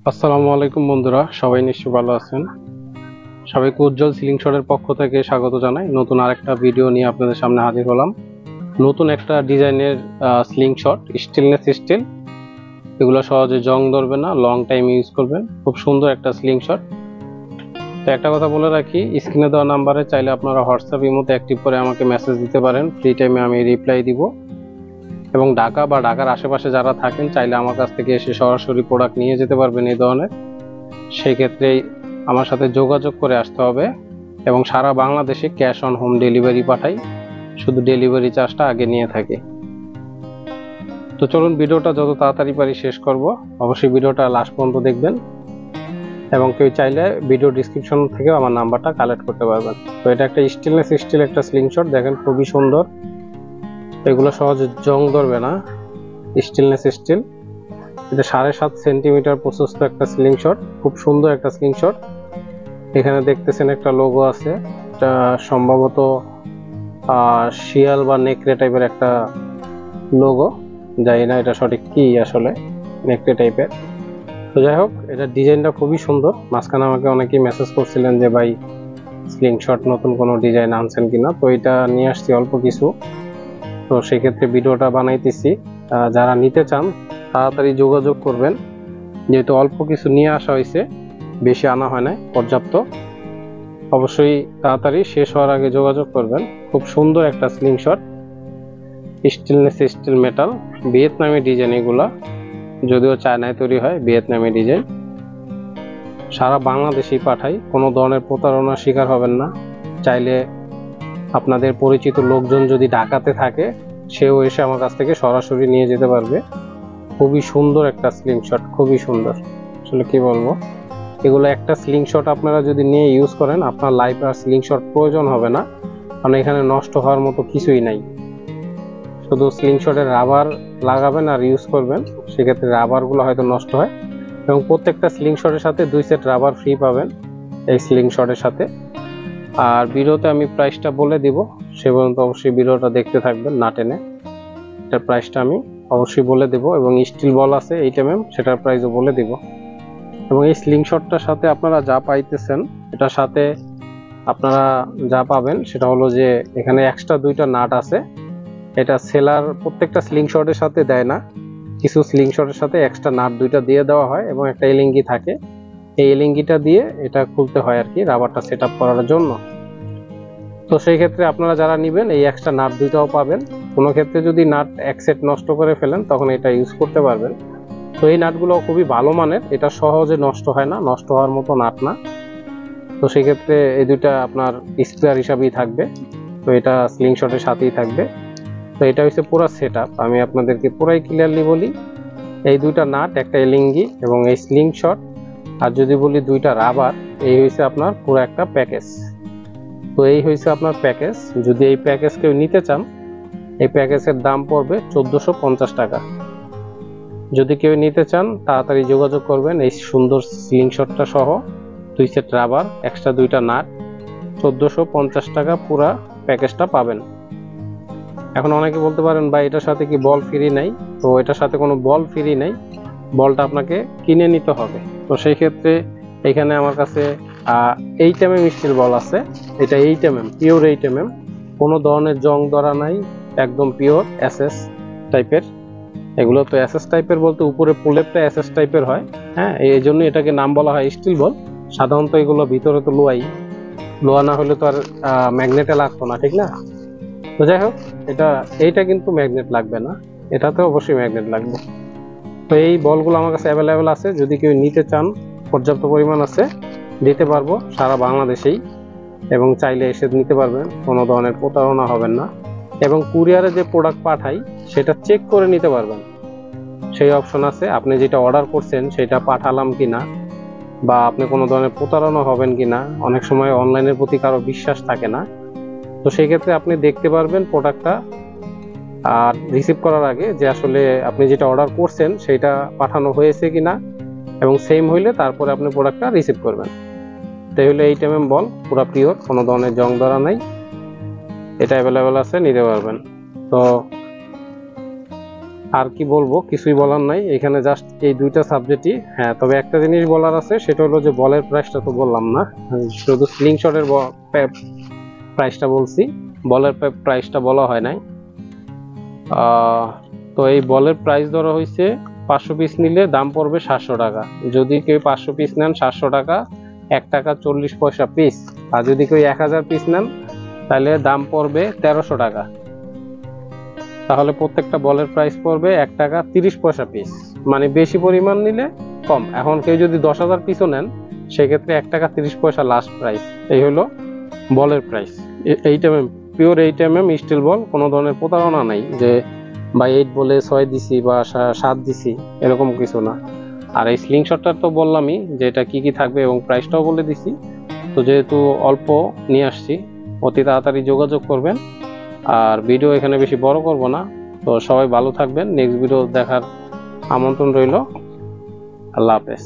আসসালামু আলাইকুম বন্ধুরা, সবাই নিশ্চয়ই ভালো আছেন। সবাইকে উজ্জ্বল সিলিং শটের পক্ষ থেকে স্বাগত জানাই। নতুন আরেকটা ভিডিও নিয়ে আপনাদের সামনে হাজির হলাম। নতুন একটা ডিজাইনের সিলিং শট, স্টেনলেস স্টিল। এগুলো সহজে জং ধরবে না, লং টাইম ইউজ করবেন। খুব সুন্দর একটা সিলিং শট। তো একটা কথা বলে রাখি, স্ক্রিনে দেওয়া নাম্বারে চাইলে আপনারা হোয়াটসঅ্যাপ ইমোতে অ্যাক্টিভ করে আমাকে মেসেজ দিতে পারেন। ফ্রি টাইমে আমি রিপ্লাই দিব। এবং ঢাকা বা ঢাকার আশেপাশে যারা থাকেন চাইলে আমার কাছ থেকে এসে সরাসরি প্রোডাক্ট নিয়ে যেতে পারবেন এই ধরনের। সেই ক্ষেত্রে আমার সাথে যোগাযোগ করে আসতে হবে এবং সারা বাংলাদেশে ক্যাশ অন হোম ডেলিভারি পাঠাই। শুধু ডেলিভারি চার্জটা আগে নিয়ে থাকি। তো চলুন ভিডিওটা যত তাড়াতাড়ি পারি শেষ করব। অবশ্যই ভিডিওটা লাস্ট পর্যন্ত দেখবেন এবং কেউ চাইলে ভিডিও ডিসক্রিপশন থেকে আমার নাম্বারটা কালেক্ট করতে পারবেন। তো এটা একটা স্টেনলেস স্টিল একটা স্লিং শট, দেখেন খুবই সুন্দর। এগুলো সহজে জং ধরবে না, স্টেনলেস স্টিল। এটা 7.5 সেন্টিমিটার প্রশস্ত একটা স্লিং শট, খুব সুন্দর একটা স্লিং শট। এখানে দেখতেছেন একটা লোগো আছে, এটা সম্ভবত শিয়াল বা নেকড়ে টাইপের একটা লোগো, জানি না এটা সঠিক কি, আসলে নেকড়ে টাইপের। তো যাই হোক, এটা ডিজাইনটা খুবই সুন্দর। মাঝখানে আমাকে অনেকেই মেসেজ করছিলেন যে ভাই স্লিং শট নতুন কোনো ডিজাইন আনছেন কিনা, তো এটা নিয়ে আসছি অল্প কিছু। তো সেক্ষেত্রে ভিডিওটা বানাইতেছি। যারা নিতে চান তাড়াতাড়ি যোগাযোগ করবেন, যেহেতু অল্প কিছু নিয়ে আসা হয়েছে, বেশি আনা হয় না পর্যাপ্ত। অবশ্যই তাড়াতাড়ি শেষ হওয়ার আগে যোগাযোগ করবেন। খুব সুন্দর একটা sling shot, stainless steel metal, ভিয়েতনামি ডিজাইন। এগুলা যদিও চায়নায় তৈরি হয়, ভিয়েতনামি ডিজাইন। সারা বাংলাদেশেই পাঠাই, কোনো ধরনের প্রতারণার শিকার হবেন না। চাইলে আপনাদের পরিচিত লোকজন যদি ঢাকাতে থাকে, সেও এসে আমার কাছ থেকে সরাসরি নিয়ে যেতে পারবে। খুবই সুন্দর একটা স্লিং শট, খুবই সুন্দর। আসলে কি বলবো, এগুলো একটা স্লিং শট আপনারা যদি নিয়ে ইউজ করেন, আপনার লাইফ আর স্লিং শট প্রয়োজন হবে না, কারণ এখানে নষ্ট হওয়ার মতো কিছুই নাই। শুধু স্লিং শটের রাবার লাগাবেন আর ইউজ করবেন, সেক্ষেত্রে রাবারগুলো হয়তো নষ্ট হয়। এবং প্রত্যেকটা স্লিং শটের সাথে 2 সেট রাবার ফ্রি পাবেন এই স্লিং শটের সাথে। আর ভিডিওতে আমি প্রাইসটা বলে দিব, সে পর্যন্ত অবশ্যই ভিডিওটা দেখতে থাকবেন না টেনে। এটার প্রাইসটা আমি অবশ্যই বলে দেব, এবং স্টিল বল আছে 8 mm, সেটার প্রাইসও বলে দিব। এবং এই স্লিং শটটার সাথে আপনারা যা পাইতেছেন, এটার সাথে আপনারা যা পাবেন সেটা হলো যে এখানে এক্সট্রা 2টা নাট আছে। এটা সেলার প্রত্যেকটা স্লিং শটের সাথে দেয় না, কিছু স্লিং শটের সাথে এক্সট্রা নাট 2টা দিয়ে দেওয়া হয় এবং একটা এলিঙ্গি থাকে। এই এলিঙ্গিটা দিয়ে এটা খুলতে হয় আর কি, রাবারটা সেট আপ করার জন্য। তো সেই ক্ষেত্রে আপনারা যারা নেবেন এই এক্সট্রা নাট 2টাও পাবেন। কোনো ক্ষেত্রে যদি নাট এক সেট নষ্ট করে ফেলেন, তখন এটা ইউজ করতে পারবেন। তো এই নাটগুলো খুবই ভালো মানের, এটা সহজে নষ্ট হয় না, নষ্ট হওয়ার মতো নাট না। তো সেই ক্ষেত্রে এই 2টা আপনার স্পেয়ার হিসাবেই থাকবে। তো এটা স্লিং শটের সাথেই থাকবে। তো এটা হচ্ছে পুরো সেট আপ, আমি আপনাদেরকে পুরাই ক্লিয়ারলি বলি। এই 2টা নাট, একটা এলিঙ্গি এবং এই স্লিং শট, আর যদি বলি 2টা রাবার, এই হয়েছে আপনার পুরো একটা প্যাকেজ। তো এই হয়েছে আপনার প্যাকেজ। যদি এই প্যাকেজ কেউ নিতে চান, এই প্যাকেজের দাম পড়বে 1450 টাকা। যদি কেউ নিতে চান তাড়াতাড়ি যোগাযোগ করবেন। এই সুন্দর স্লিং শটটা সহ 2 সেট রাবার, এক্সট্রা 2টা নাট, 1450 টাকা পুরা প্যাকেজটা পাবেন। এখন অনেকে বলতে পারেন ভাই এটার সাথে কি বল ফ্রি নাই? তো এটার সাথে কোনো বল ফ্রি নাই, বলটা আপনাকে কিনে নিতে হবে। তো সেই ক্ষেত্রে এখানে আমার কাছে 8 mm স্টিল বল আছে। এটা 8 mm, পিওর 8 mm, কোনো ধরনের জং ধরা নাই, একদম পিওর এসএস টাইপের। এগুলো তো এসএস টাইপের বলতে উপরে প্রলেপটা এসএস টাইপের হয়, হ্যাঁ, এই জন্য এটাকে নাম বলা হয় স্টিল বল। সাধারণত এগুলো ভিতরে তো লোহাই, লোহা না হলে তো আর ম্যাগনেটে লাগতো না, ঠিক না? তো যাই হোক, এইটা কিন্তু ম্যাগনেট লাগবে না, এটাতে অবশ্যই ম্যাগনেট লাগবে। তো এই বলগুলো আমার কাছে অ্যাভেলেবেল আছে, যদি কেউ নিতে চান পর্যাপ্ত পরিমাণ আছে, দিতে পারবো সারা বাংলাদেশেই। এবং চাইলে এসে নিতে পারবেন, কোনো ধরনের প্রতারণা হবেন না। এবং কুরিয়ারে যে প্রোডাক্ট পাঠাই সেটা চেক করে নিতে পারবেন, সেই অপশন আছে। আপনি যেটা অর্ডার করছেন সেটা পাঠালাম কিনা, বা আপনি কোনো ধরনের প্রতারণা হবেন কিনা। অনেক সময় অনলাইনের প্রতি কারো বিশ্বাস থাকে না, তো সেই ক্ষেত্রে আপনি দেখতে পারবেন প্রোডাক্টটা আর রিসিভ করার আগে যে আসলে আপনি যেটা অর্ডার করছেন সেটা পাঠানো হয়েছে কিনা, এবং সেম হইলে তারপরে আপনি প্রোডাক্টটা রিসিভ করবেন। তাই হলে 8 mm বল, পুরো পিওর, কোনো ধরনের জং ধরা নাই। এটা অ্যাভেলেবেল আছে, নিতে পারবেন। তো আর কি বলবো, কিছুই বলার নাই এখানে, জাস্ট এই দুইটা সাবজেক্টই। হ্যাঁ, তবে একটা জিনিস বলার আছে, সেটা হলো যে বলের প্রাইসটা তো বললাম না, শুধু স্লিং শটের প্রাইসটা বলছি, বলের প্রাইসটা বলা হয় নাই। তো এই বলের প্রাইস ধরা হয়েছে 500 পিস নিলে দাম পড়বে 700 টাকা। যদি কেউ 500 পিস নেন 700 টাকা, 1 টাকা 40 পয়সা পিস। আর যদি কেউ 1000 পিস নেন তাহলে দাম পড়বে 1300 টাকা। তাহলে প্রত্যেকটা বলের প্রাইস পড়বে 1 টাকা 30 পয়সা পিস, মানে বেশি পরিমাণ নিলে কম। এখন কেউ যদি 10,000 পিসও নেন সেক্ষেত্রে 1 টাকা 30 পয়সা লাস্ট প্রাইস। এই হলো বলের price. 8mm, pure 8mm still বল, কোনো ধরনের প্রতারণা নাই যে বা 8 বলে 6 দিছি বা 7 দিছি, এরকম কিছু না। আর এই স্লিং শটটা তো বললামই যে এটা কি কি থাকবে এবং প্রাইসটাও বলে দিছি। তো যেহেতু অল্প নিয়ে আসছি, অতি তাড়াতাড়ি যোগাযোগ করবেন। আর ভিডিও এখানে বেশি বড় করব না। তো সবাই ভালো থাকবেন, নেক্সট ভিডিও দেখার আমন্ত্রণ রইল। আল্লাহ হাফেজ।